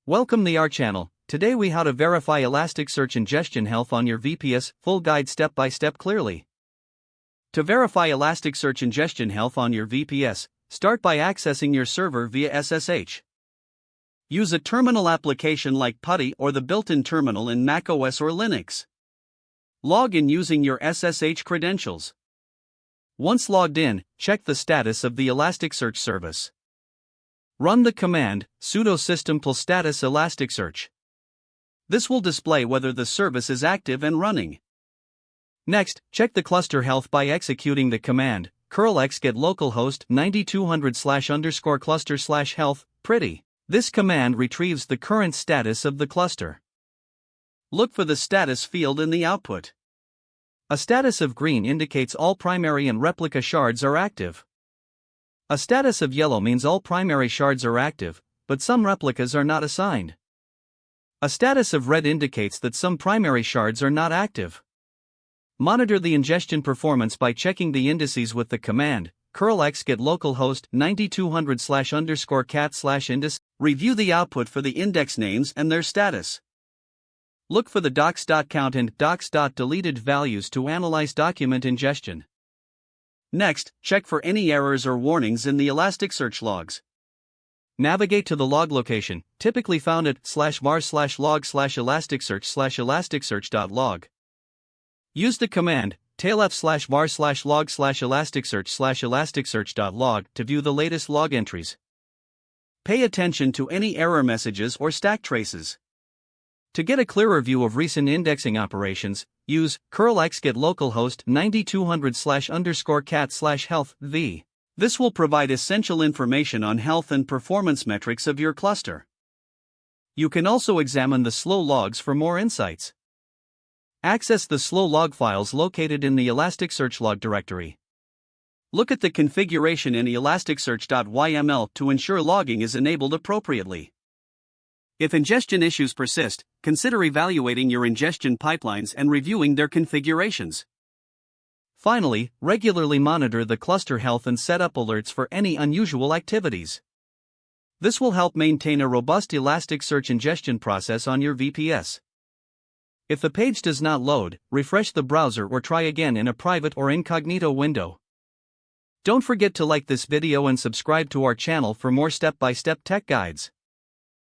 Welcome to our channel. Today we how to verify Elasticsearch ingestion health on your VPS, full guide step by step clearly. To verify Elasticsearch ingestion health on your VPS, start by accessing your server via SSH. Use a terminal application like PuTTY or the built-in terminal in macOS or Linux. Log in using your SSH credentials. Once logged in, check the status of the Elasticsearch service. Run the command sudo system+status Elasticsearch. This will display whether the service is active and running. Next, check the cluster health by executing the command curl-x get localhost 9200/_cluster/health pretty. This command retrieves the current status of the cluster. Look for the status field in the output. A status of green indicates all primary and replica shards are active. A status of yellow means all primary shards are active, but some replicas are not assigned. A status of red indicates that some primary shards are not active. Monitor the ingestion performance by checking the indices with the command curl-x get localhost 9200/_cat/index. Review the output for the index names and their status. Look for the docs.count and docs.deleted values to analyze document ingestion. Next, check for any errors or warnings in the Elasticsearch logs. Navigate to the log location, typically found at /var/log/elasticsearch/elasticsearch.log. Use the command tailf/var/log/elasticsearch/elasticsearch.log to view the latest log entries. Pay attention to any error messages or stack traces. To get a clearer view of recent indexing operations, use curl-x get localhost 9200/_cat/health v. This will provide essential information on health and performance metrics of your cluster. You can also examine the slow logs for more insights. Access the slow log files located in the Elasticsearch log directory. Look at the configuration in elasticsearch.yml to ensure logging is enabled appropriately. If ingestion issues persist, consider evaluating your ingestion pipelines and reviewing their configurations. Finally, regularly monitor the cluster health and set up alerts for any unusual activities. This will help maintain a robust Elasticsearch ingestion process on your VPS. If the page does not load, refresh the browser or try again in a private or incognito window. Don't forget to like this video and subscribe to our channel for more step-by-step tech guides.